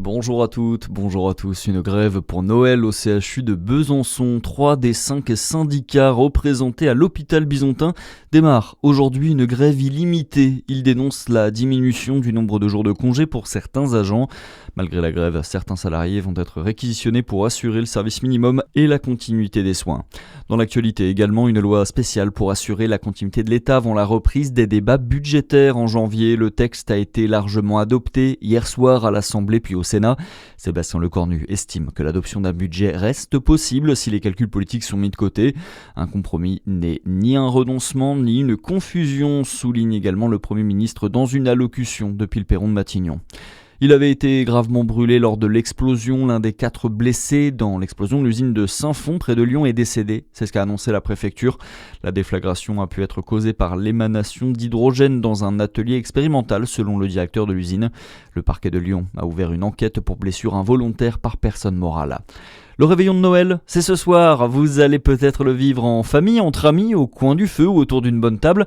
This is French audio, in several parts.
Bonjour à toutes, bonjour à tous. Une grève pour Noël au CHU de Besançon. 3 des 5 syndicats représentés à l'hôpital bisontin démarrent aujourd'hui une grève illimitée. Ils dénoncent la diminution du nombre de jours de congé pour certains agents. Malgré la grève, certains salariés vont être réquisitionnés pour assurer le service minimum et la continuité des soins. Dans l'actualité également, une loi spéciale pour assurer la continuité de l'État avant la reprise des débats budgétaires en janvier. Le texte a été largement adopté hier soir à l'Assemblée puis au Sénat. Sébastien Lecornu estime que l'adoption d'un budget reste possible si les calculs politiques sont mis de côté. Un compromis n'est ni un renoncement ni une confusion, souligne également le Premier ministre dans une allocution depuis le perron de Matignon. Il avait été gravement brûlé lors de l'explosion. L'un des 4 blessés dans l'explosion de l'usine de Saint-Fond près de Lyon est décédé. C'est ce qu'a annoncé la préfecture. La déflagration a pu être causée par l'émanation d'hydrogène dans un atelier expérimental selon le directeur de l'usine. Le parquet de Lyon a ouvert une enquête pour blessure involontaire par personne morale. Le réveillon de Noël, c'est ce soir. Vous allez peut-être le vivre en famille, entre amis, au coin du feu ou autour d'une bonne table.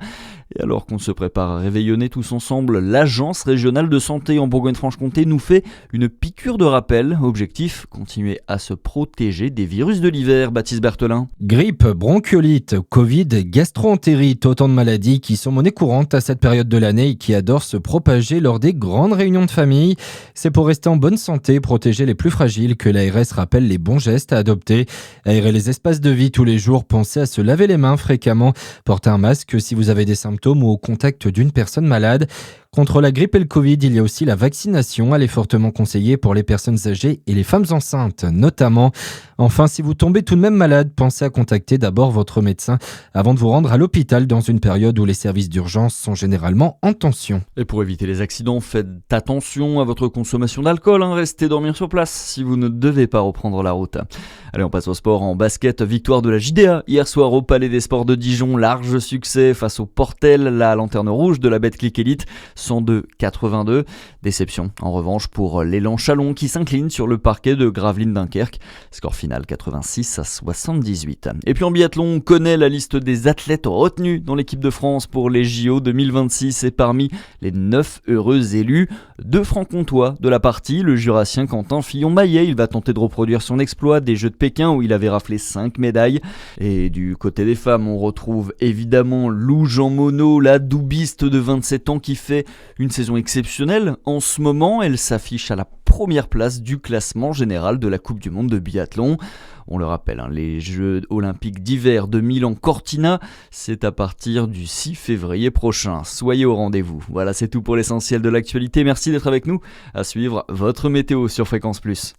Et alors qu'on se prépare à réveillonner tous ensemble, l'Agence régionale de santé en Bourgogne-Franche-Comté nous fait une piqûre de rappel. Objectif, continuer à se protéger des virus de l'hiver. Baptiste Berthelin. Grippe, bronchiolite, Covid, gastro-entérite, autant de maladies qui sont monnaie courante à cette période de l'année et qui adorent se propager lors des grandes réunions de famille. C'est pour rester en bonne santé, protéger les plus fragiles que l'ARS rappelle les bons gestes à adopter. Aérer les espaces de vie tous les jours, pensez à se laver les mains fréquemment, porter un masque si vous avez des symptômes ou au contact d'une personne malade. Contre la grippe et le Covid, il y a aussi la vaccination. Elle est fortement conseillée pour les personnes âgées et les femmes enceintes, notamment. Enfin, si vous tombez tout de même malade, pensez à contacter d'abord votre médecin avant de vous rendre à l'hôpital dans une période où les services d'urgence sont généralement en tension. Et pour éviter les accidents, faites attention à votre consommation d'alcool. Restez dormir sur place si vous ne devez pas reprendre la route. Allez, on passe au sport. En basket, victoire de la JDA hier soir au Palais des Sports de Dijon. Large succès face au Portel, la lanterne rouge de la Betclic Elite. 102-82. Déception en revanche pour l'élan Chalon qui s'incline sur le parquet de Gravelines Dunkerque. Score final 86-78. Et puis en biathlon, on connaît la liste des athlètes retenus dans l'équipe de France pour les JO 2026 et parmi les 9 heureux élus, 2 francs-comtois de la partie, le jurassien Quentin Fillon-Maillet. Il va tenter de reproduire son exploit des Jeux de Pékin où il avait raflé 5 médailles. Et du côté des femmes, on retrouve évidemment Lou Jean Monod, la doubiste de 27 ans qui fait une saison exceptionnelle. En ce moment, elle s'affiche à la première place du classement général de la Coupe du Monde de biathlon. On le rappelle, les Jeux olympiques d'hiver de Milan-Cortina, c'est à partir du 6 février prochain. Soyez au rendez-vous. Voilà, c'est tout pour l'essentiel de l'actualité. Merci d'être avec nous. À suivre votre météo sur Fréquence Plus.